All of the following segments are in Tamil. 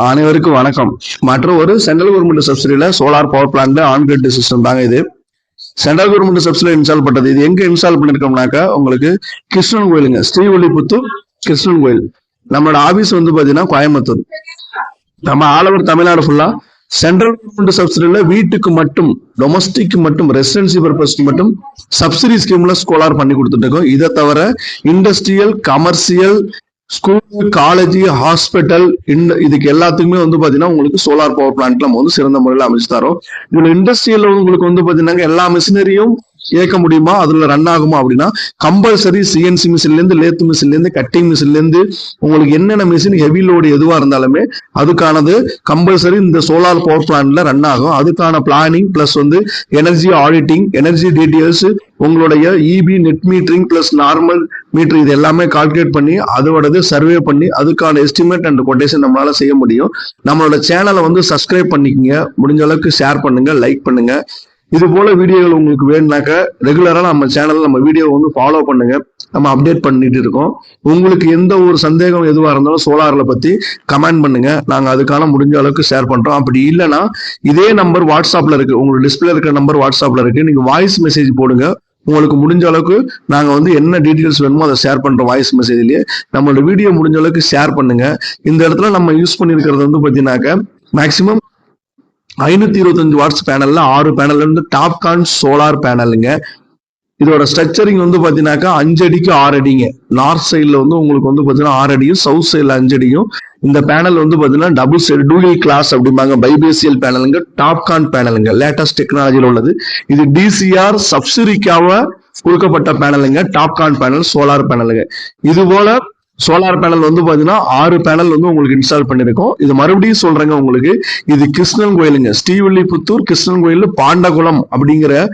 அனைவருக்கும் வணக்கம். மற்ற ஒரு சென்ட்ரல் கவர்மெண்ட் சப்சிடியில solar power plant on grid system தாங்க இது. சென்ட்ரல் கவர்மெண்ட் சப்சிடியில இன்ஸ்டால் பண்றது. இது எங்க இன்ஸ்டால் பண்ணிருக்கோம்னாக்கா உங்களுக்கு கிருஷ்ணன் கோயிலுங்க, ஸ்ரீவில்லிபுத்தூர் கிருஷ்ணன் கோயில். நம்மளோட ஆபீஸ் வந்து பாத்தீங்கன்னா கோயம்புத்தூர். நம்ம ஆல் ஓவர் தமிழ்நாடு ஃபுல்லா சென்ட்ரல் கவர்மெண்ட் சப்சிடியில வீட்டுக்கு மட்டும், டொமஸ்டிக் மட்டும், ரெசிடென்சி பர்பஸ்க்கு மட்டும் சப்சிடி ஸ்கீம்ல சோலார் பண்ணி கொடுத்துட்டு இருக்கோம். இதை தவிர industrial, commercial, school, college, hospital, இதுக்கு எல்லாத்துக்குமே வந்து பாத்தீங்கன்னா உங்களுக்கு சோலார் பவர் பிளான்ட் நம்ம வந்து சிறந்த முறையில் அமைச்சு தரோம். இதுல இண்டஸ்ட்ரியல் உங்களுக்கு வந்து பாத்தீங்கன்னா எல்லா மிஷினரியும் இயக்க முடியுமா, அதுல ரன் ஆகுமா அப்படின்னா கம்பல்சரி சிஎன்சி மிஷின்ல இருந்து, லேத் மிஷின்ல இருந்து, கட்டிங் மிஷின்ல இருந்து உங்களுக்கு என்னென்ன மிஷின் ஹெவி லோடு எதுவா இருந்தாலுமே அதுக்கானது கம்பல்சரி இந்த சோலார் பவர் பிளான்ட்ல ரன் ஆகும். அதுக்கான பிளானிங் பிளஸ் வந்து எனர்ஜி ஆடிட்டிங், எனர்ஜி டீடைல்ஸ், உங்களுடைய EB net metering plus normal meter, இது எல்லாமே கால்குலேட் பண்ணி அதோடது சர்வே பண்ணி அதுக்கான எஸ்டிமேட் அண்ட் கொட்டேஷன் நம்மளால செய்ய முடியும். நம்மளோட சேனலை வந்து சப்ஸ்கிரைப் பண்ணிக்கங்க, முடிஞ்ச அளவுக்கு ஷேர் பண்ணுங்க, லைக் பண்ணுங்க. இது போல வீடியோகள் உங்களுக்கு வேணும்னாக்க ரெகுலரா நம்ம சேனல், நம்ம வீடியோ வந்து ஃபாலோ பண்ணுங்க. நம்ம அப்டேட் பண்ணிட்டு இருக்கோம். உங்களுக்கு எந்த ஒரு சந்தேகம் எதுவா இருந்தாலும் சோலார்ல பத்தி கமெண்ட் பண்ணுங்க, நாங்க அதுக்கான முடிஞ்ச அளவுக்கு ஷேர் பண்றோம். அப்படி இல்லைன்னா இதே நம்பர் வாட்ஸ்அப்ல இருக்கு, உங்களுக்கு டிஸ்பிளே இருக்கிற நம்பர் வாட்ஸ்அப்ல இருக்கு. நீங்க வாய்ஸ் மெசேஜ் போடுங்க, உங்களுக்கு முடிஞ்ச அளவுக்கு நாங்க வந்து என்ன டீடைல்ஸ் வேணுமோ அதை ஷேர் பண்றோம் வாய்ஸ் மெசேஜ்லயே. நம்மளோட வீடியோ முடிஞ்ச அளவுக்கு ஷேர் பண்ணுங்க. இந்த இடத்துல நம்ம யூஸ் பண்ணிருக்கிறது வந்து பாத்தீங்கன்னாக்க மேக்சிமம் 525 வாட்ஸ் பேனல்ல 6 பேனல் இருந்து டாப்கான் சோலார் பேனலுங்க. இதோட ஸ்ட்ரக்சரிங் வந்து பாத்தீங்கன்னாக்கா 5 அடிக்கு 6 அடிங்க. நார்த் சைட்ல வந்து உங்களுக்கு வந்து பாத்தீங்கன்னா 6 அடியும், சவுத் சைட்ல 5 அடியும். இந்த பேனல் வந்து பாத்தீங்கன்னா டபுள் சைடு டூயல் கிளாஸ் அப்படிம்பாங்க, பைபேசியல் பேனலுங்க, டாப்கான் பேனலுங்க, லேட்டஸ்ட் டெக்னாலஜியில உள்ளது. இது டிசிஆர் சப்சிடிக்காக கொடுக்கப்பட்ட பேனலுங்க, டாப்கான் பேனல் சோலார் பேனலுங்க. இது போல சோலார் பேனல் வந்து பாத்தீங்கன்னா 6 பேனல் வந்து உங்களுக்கு இன்ஸ்டால் பண்ணிருக்கோம். இது மறுபடியும் சொல்றேங்க உங்களுக்கு, இது கிருஷ்ணன் கோயிலுங்க, ஸ்ரீவில்லிபுத்தூர் கிருஷ்ணன் கோயில், பாண்டகுளம் அப்படிங்கிற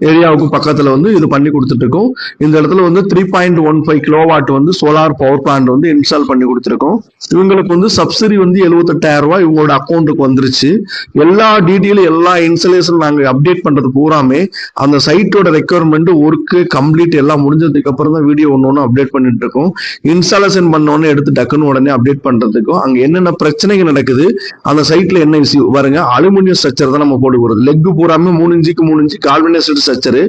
ஏரியாவுக்கு பக்கத்துல வந்து இது பண்ணி கொடுத்துட்டு இருக்கோம். இந்த இடத்துல வந்து 3.15 கிலோவாட் வந்து சோலார் பவர் பிளான்ட் வந்து இன்ஸ்டால் பண்ணி கொடுத்துருக்கோம். இவங்களுக்கு வந்து சப்சிடி வந்து 78,000 ரூபாய் இவங்களோட அக்கௌண்ட்டுக்கு வந்துருச்சு. எல்லா டீட்டெயிலும், எல்லா இன்ஸ்டலேஷன் நாங்க அப்டேட் பண்றது பூராமே அந்த சைட்டோட ரெக்குவயர்மெண்ட், ஒர்க்கு கம்ப்ளீட் எல்லாம் முடிஞ்சதுக்கு அப்புறம் தான் வீடியோ ஒன்று அப்டேட் பண்ணிட்டு இருக்கோம். இன்ஸ்டாலேஷன் பண்ணோன்னு எடுத்து டக்குன்னு உடனே அப்டேட் பண்றதுக்கும் அங்க என்னென்ன பிரச்சனைகள் நடக்குது, அந்த சைட்ல என்ன இஷ்யூ பாருங்க. அலுமினியம் ஸ்ட்ரக்சர் தான் நம்ம போட்டு போறது. லெக் பூராமே 3 இன்ச்சுக்கு 3 இன்ச்சு கால்வினைஸ்டு ஸ்ட்ரக்சரு,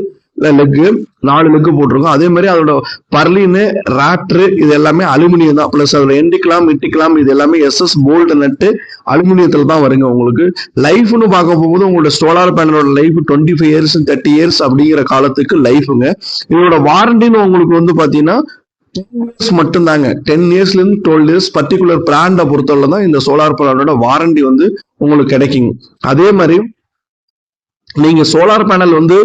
லெக்கு 4 லெக்கு போட்டிருக்கோம். அதே மாதிரி அதோட பர்லின்னு, ராப்டரு, இது எல்லாமே அலுமினியம் தான். பிளஸ் அதோட எண்டிக்கலாம், இட்டிக்கலாம், இது எல்லாமே எஸ்எஸ் போல்ட் நட்டு அலுமினியத்துல தான் வருங்க. உங்களுக்கு லைஃப்னு பார்க்க போகும்போது உங்களோட சோலார் பேனலோட லைஃப் 25 இயர்ஸ் 30 இயர்ஸ் அப்படிங்கிற காலத்துக்கு லைஃபுங்க. இதோட வாரண்டின்னு உங்களுக்கு வந்து பாத்தீங்கன்னா 10 இயர்ஸ் மட்டும் தாங்க. 10 இயர்ஸ்ல இருந்து 12 இயர்ஸ் பர்டிகுலர் பிராண்டை பொறுத்தவரை தான் இந்த சோலார் பேனலோட வாரண்டி வந்து உங்களுக்கு கிடைக்குங்க. அதே மாதிரி நீங்க சோலார் பேனல் வந்து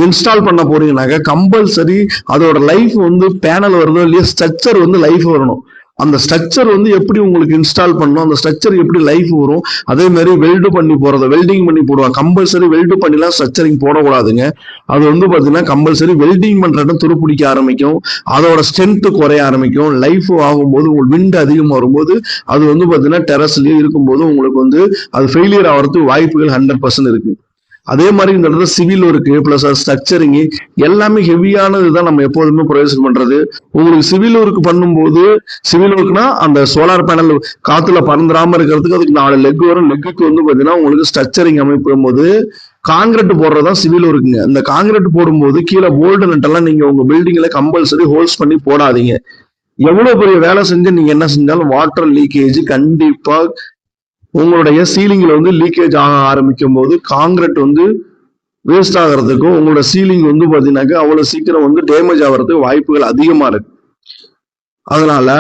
இன்ஸ்டால் பண்ண போறீங்கன்னாக்க கம்பல்சரி அதோட லைஃப் வந்து பேனல் வருதோ இல்லையா, ஸ்ட்ரக்சர் வந்து லைஃப் வரணும். அந்த ஸ்ட்ரக்சர் வந்து எப்படி உங்களுக்கு இன்ஸ்டால் பண்ணணும், அந்த ஸ்ட்ரக்சர் எப்படி லைஃப் வரும். அதே மாதிரி வெல்டு பண்ணி போறது, வெல்டிங் பண்ணி போடுவாங்க. கம்பல்சரி வெல்டு பண்ணிலாம் ஸ்ட்ரக்சரிங் போடக்கூடாதுங்க. அது வந்து பாத்தீங்கன்னா கம்பல்சரி வெல்டிங் பண்றதும் துருப்பிடிக்க ஆரம்பிக்கும், அதோட ஸ்ட்ரென்த் குறைய ஆரம்பிக்கும். லைஃப் ஆகும்போது உங்களுக்கு விண்ட் அதிகமா வரும்போது அது வந்து பாத்தீங்கன்னா டெரஸ்லயே இருக்கும்போது உங்களுக்கு வந்து அது ஃபெயிலியர் ஆகிறதுக்கு வாய்ப்புகள் 100% இருக்கு. அதே மாதிரி இந்த இடத்துல சிவில் ஒர்க்கு பிளஸ் ஸ்ட்ரக்சரிங் எல்லாமே ஹெவியானது தான் நம்ம எப்போதுமே ப்ரொவைட் பண்றது. உங்களுக்கு சிவில் ஒர்க் பண்ணும்போது, சிவில் ஒர்க்னா அந்த சோலார் பேனல் காத்துல பறந்துடாம இருக்கிறதுக்கு அதுக்கு 4 லெக் வரும். லெக்குக்கு வந்து பாத்தீங்கன்னா உங்களுக்கு ஸ்ட்ரக்சரிங் அமைப்பும் போது காங்கிரீட் போடுறதுதான் சிவில் ஒர்க்குங்க. இந்த காங்கிரீட் போடும்போது கீழே போல்டு நட்டெல்லாம் நீங்க உங்க பில்டிங்ல கம்பல்சரி ஹோல்ஸ் பண்ணி போடாதீங்க. எவ்வளவு பெரிய வேலை செஞ்சு நீங்க என்ன செஞ்சாலும் வாட்டர் லீக்கேஜ் கண்டிப்பா உங்களுடைய சீலிங்ல வந்து லீக்கேஜ் ஆக ஆரம்பிக்கும் போது காங்கிரீட் வந்து வேஸ்ட் ஆகிறதுக்கும் உங்களோட சீலிங் வந்து பாத்தீங்கன்னாக்க அவ்வளவு சீக்கிரம் வந்து டேமேஜ் ஆகிறதுக்கு வாய்ப்புகள் அதிகமா இருக்கு. அதனால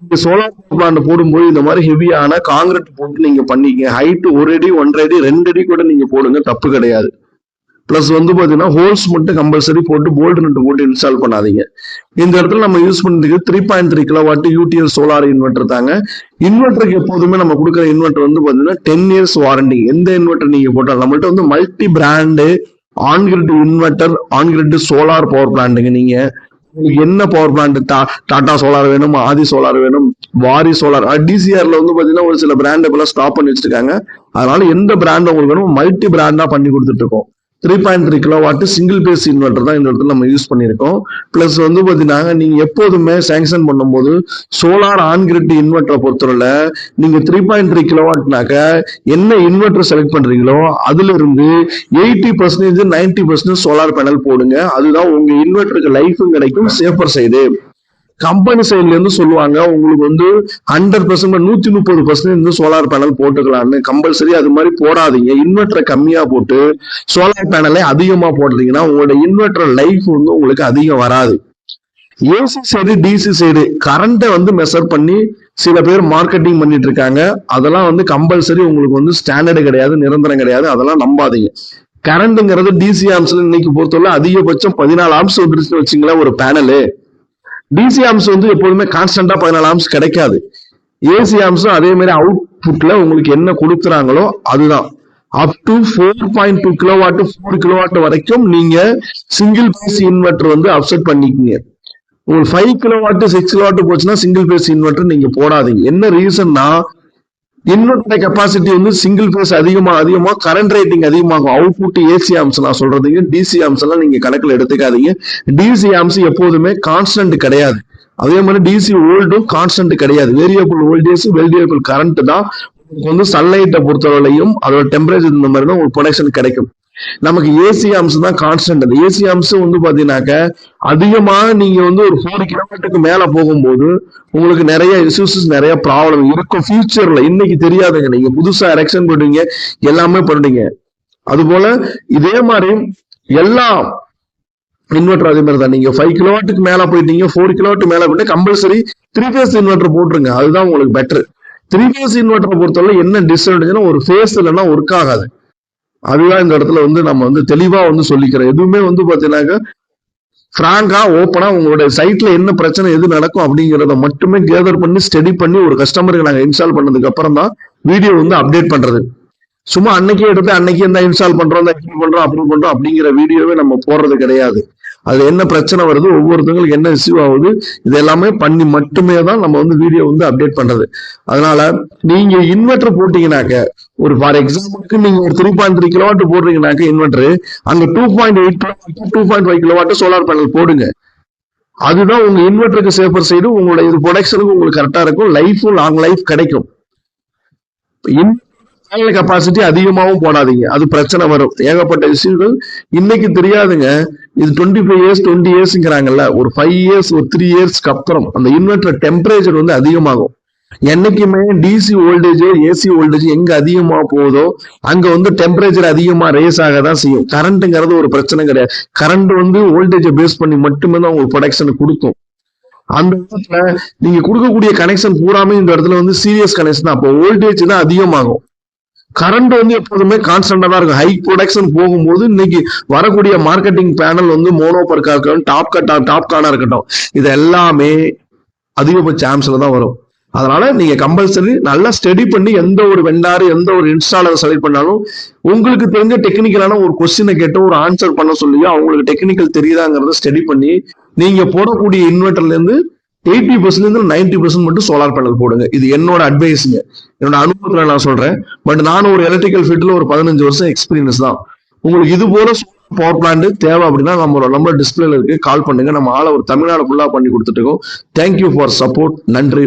இந்த சோலார் பிளான்ட் போடும்போது இந்த மாதிரி ஹெவியான காங்கிரீட் போட்டு நீங்க பண்ணிக்க. ஹைட் 1 அடி 1.5 அடி 2 அடி கூட நீங்க போடுங்க, தப்பு கிடையாது. பிளஸ் வந்து பாத்தீங்கன்னா ஹோல்ஸ் மட்டும் கம்பல்சரி போட்டு போல்டு நட்டு போட்டு இன்ஸ்டால் பண்ணாதீங்க. இந்த இடத்துல நம்ம யூஸ் பண்ணிருக்கு 3.3 கிலோவாட் யூடிஎல் சோலார் இன்வெர்டர் தாங்க. இன்வெர்டருக்கு எப்போதுமே நம்ம கொடுக்குற இன்வெர்டர் வந்து பாத்தீங்கன்னா 10 இயர்ஸ் வாரண்டி. எந்த இன்வெர்டர் நீங்க போட்டாலும் நம்மள்ட்ட வந்து multi brand on grid inverter, on grid solar power பிளான்ட்டுங்க. நீங்க உங்களுக்கு என்ன பவர் பிளான்ட், டாடா சோலார் வேணும், ஆதி சோலார் வேணும், வாரி சோலார், டிசிஆர்ல வந்து பாத்தீங்கன்னா ஒரு சில பிராண்ட் இப்பெல்லாம் ஸ்டாப் பண்ணி வச்சிருக்காங்க. அதனால எந்த பிராண்ட் உங்களுக்கு வேணும் மல்டி பிராண்டா பண்ணி கொடுத்துட்டு இருக்கோம். 3.3 கிலோவாட் சிங்கிள் பேஸ் இன்வெர்டர் தான் இந்த இடத்துல நம்ம யூஸ் பண்ணியிருக்கோம். பிளஸ் வந்து பாத்தீங்கன்னா நீங்க எப்போதுமே சாங்ஷன் பண்ணும்போது சோலார் ஆன் கிரிட் இன்வெர்டரை பொறுத்தவரை நீங்க 3.3 கிலோவாட்னாக்க என்ன இன்வெர்டர் செலக்ட் பண்றீங்களோ அதுல இருந்து 80% 90% சோலார் பேனல் போடுங்க. அதுதான் உங்க இன்வெர்டருக்கு லைஃபும் கிடைக்கும், சேஃபர் சைடு. கம்பெனி சைட்ல இருந்து சொல்லுவாங்க உங்களுக்கு வந்து 100% 130% சோலார் பேனல் போட்டுக்கலாம்னு. கம்பல்சரி அது மாதிரி போடாதீங்க. இன்வெர்டரை கம்மியா போட்டு சோலார் பேனலை அதிகமா போடுறீங்கன்னா உங்களோட இன்வெர்டர் லைஃப் வந்து உங்களுக்கு அதிகம் வராது. ஏசி சைடு டிசி சைடு கரண்ட்டை வந்து மெஷர் பண்ணி சில பேர் மார்க்கெட்டிங் பண்ணிட்டு இருக்காங்க. அதெல்லாம் வந்து கம்பல்சரி உங்களுக்கு வந்து ஸ்டாண்டர்டு கிடையாது, நிரந்தரம் கிடையாது. அதெல்லாம் நம்பாதீங்க. கரண்ட்ங்கிறது டிசி ஆம்ஸ்ல இன்னைக்கு பொறுத்தவரை அதிகபட்சம் 14 ஆம்ஸ் வந்துருச்சுன்னு வச்சுங்களேன் ஒரு பேனலு. டிசி ஆம்ஸ் வந்து எப்போதுமே கான்ஸ்டன்டா 14 ஆம்ஸ் கிடைக்காது. ஏசி ஆம்ஸும் அதே மாதிரி அவுட்புட்ல உங்களுக்கு என்ன கொடுக்குறாங்களோ அதுதான். அப் டு 4.2 கிலோவாட் 4 கிலோவாட் வரைக்கும் நீங்க சிங்கிள் பேஸ் இன்வெர்டர் வந்து அப்செட் பண்ணிக்கீங்க. உங்களுக்கு 5 கிலோவாட் 6 கிலோவாட் போச்சுன்னா சிங்கிள் பேஸ் இன்வெர்டர் நீங்க போடாதீங்க. என்ன ரீசன்னா இன்வெர்டர் கெப்பாசிட்டி வந்து சிங்கிள் பேஸ் அதிகமா கரண்ட் ரேட்டிங் அதிகமாகும். அவுட்புட் ஏசி ஆம்ஸ் நான் சொல்றதுங்க, டிசி ஆம்ஸ் எல்லாம் நீங்க கணக்குல எடுத்துக்காதீங்க. டிசி ஆம்ஸ் எப்போதுமே கான்ஸ்டன்ட் கிடையாது. அதே மாதிரி டிசி வோல்டும் கான்ஸ்டன்ட் கிடையாது. வேரியபிள் வோல்டேஜ் வேரியபிள் கரண்ட் தான். வந்து சன்லைட்டை பொறுத்தவரையிலையும் அதோட டெம்பரேச்சர் இந்த மாதிரி தான் உங்களுக்கு ப்ரொடக்ஷன் கிடைக்கும். நமக்கு ஏசி ஆம்ஸ் தான் கான்ஸ்டன்ட். அந்த ஏசி ஆம்ஸ் வந்து பாத்தீங்கன்னாக்க அதிகமா நீங்க வந்து ஒரு 4 கிலோமீட்டருக்கு மேல போகும்போது உங்களுக்கு நிறைய இஷ்யூஸ் நிறைய ப்ராப்ளம் இருக்கும் ஃபியூச்சர்ல. இன்னைக்கு தெரியாதுங்க, நீங்க புதுசா எலெக்ஷன் போடுவீங்க, எல்லாமே பண்ணுவீங்க. அது போல இதே மாதிரி எல்லா இன்வெர்டர் அதே மாதிரி தான். நீங்க 5 கிலோவாட்டுக்கு மேல போயிட்டீங்க, 4 கிலோவாட் மேல போயிட்டு கம்பல்சரி 3 பேஸ் இன்வெர்டர் போட்டுருங்க. அதுதான் உங்களுக்கு பெட்டர். 3 பேஸ் இன்வெர்டரை பொறுத்தவரை என்ன டிஸ்அட்வான்டேஜ்னா ஒரு ஃபேஸ் இல்லைன்னா ஒர்க் ஆகாது. அதுதான் இந்த இடத்துல வந்து நம்ம வந்து தெளிவா வந்து சொல்லிக்கிறோம். எதுவுமே வந்து பாத்தீங்கன்னாக்க பிராங்கா ஓப்பனா உங்களோட சைட்ல என்ன பிரச்சனை எது நடக்கும் அப்படிங்கிறத மட்டுமே கேதர் பண்ணி ஸ்டடி பண்ணி ஒரு கஸ்டமருக்கு நாங்க இன்ஸ்டால் பண்ணதுக்கு அப்புறம் தான் வீடியோ வந்து அப்டேட் பண்றது. சும்மா அன்னைக்கே எடுத்து அன்னைக்கு என்ன இன்ஸ்டால் பண்றோம் அப்படி பண்றோம் அப்படிங்கிற வீடியோவே நம்ம போடுறது கிடையாது. அதுல என்ன பிரச்சனை வருது, ஒவ்வொருத்தவங்களுக்கு என்ன இஷ்யூ ஆகுது, இது எல்லாமே பண்ணி மட்டுமே தான் நம்ம வந்து வீடியோ வந்து அப்டேட் பண்றது. அதனால நீங்க இன்வெர்டர் போட்டீங்கன்னாக்க ஒரு ஃபார் எக்ஸாம்பிளுக்கு நீங்க ஒரு 3.3 கிலோவாட் போடுறீங்கன்னாக்க இன்வெர்டர் அங்க 2.8 கிலோவாட் 2.5 கிலோவாட் சோலார் பேனல் போடுங்க. அதுதான் உங்க இன்வெர்டருக்கு சேஃபர் சைடு. உங்களோட இது ப்ரொடக்ஷனுக்கு உங்களுக்கு கரெக்டா இருக்கும், லைஃபும் லாங் லைஃப் கிடைக்கும். பேனல் கெப்பாசிட்டி அதிகமாகவும் போடாதீங்க, அது பிரச்சனை வரும். ஏகப்பட்ட விஷயங்கள் இன்னைக்கு தெரியாதுங்க. இது 25 இயர்ஸ் 20 இயர்ஸ்ங்கிறாங்கல்ல, ஒரு 5 இயர்ஸ் ஒரு 3 இயர்ஸ்க்கு அப்புறம் அந்த இன்வெர்டர் டெம்பரேச்சர் வந்து அதிகமாகும். என்னைக்குமே டிசி வோல்டேஜ் ஏசி வோல்டேஜ் எங்க அதிகமா போகுதோ அங்க வந்து டெம்பரேச்சர் அதிகமா ரேஸ் ஆக தான் செய்யும். கரண்ட்ங்கிறது ஒரு பிரச்சனை கிடையாது. கரண்ட் வந்து வோல்டேஜை பேஸ் பண்ணி மட்டுமே தான் உங்களுக்கு ப்ரொடக்ஷன் கொடுக்கும். அந்த இடத்துல நீங்க கொடுக்கக்கூடிய கனெக்ஷன் பூராமே இந்த இடத்துல வந்து சீரியஸ் கனெக்ஷன் தான். அப்போ வோல்டேஜ் தான் அதிகமாகும். கரண்ட் வந்து எப்போதுமே கான்ஸ்டன்டா தான் இருக்கும். ஹை ப்ரொடக்ஷன் போகும்போது இன்னைக்கு வரக்கூடிய மார்க்கெட்டிங் பேனல் வந்து மோனோபர்க்கா இருக்கட்டும், டாப்கானா இருக்கட்டும், இது எல்லாமே அதிகபட்ச ஆம்ஸ்ல தான் வரும். அதனால நீங்க கம்பல்சரி நல்லா ஸ்டடி பண்ணி எந்த ஒரு வெண்டாரு எந்த ஒரு இன்ஸ்டாலர் செலக்ட் பண்ணாலும் உங்களுக்கு தெரிஞ்ச டெக்னிக்கலான ஒரு கொஸ்டினை கேட்டு ஒரு ஆன்சர் பண்ண சொல்லி அவங்களுக்கு டெக்னிக்கல் தெரியுதாங்கிறத ஸ்டடி பண்ணி நீங்க போடக்கூடிய இன்வெர்டர்ல இருந்து 80% 90% மட்டும் சோலார் பேனல் போடுங்க. இது என்னோட அட்வைஸுங்க, என்னோட அனுபவத்துல நான் சொல்றேன். பட் நானும் ஒரு எலக்ட்ரிக்கல் ஃபீல்ட்ல ஒரு 15 வருஷம் எக்ஸ்பீரியன்ஸ் தான். உங்களுக்கு இது போல பவர் பிளான்ட் தேவை அப்படின்னா நம்ம டிஸ்பிளேல இருக்கு, கால் பண்ணுங்க. நம்ம ஆளை ஒரு தமிழ்நாடு ஃபுல்லா பண்ணி கொடுத்துட்டு இருக்கோம். Thank you for support. நன்றி.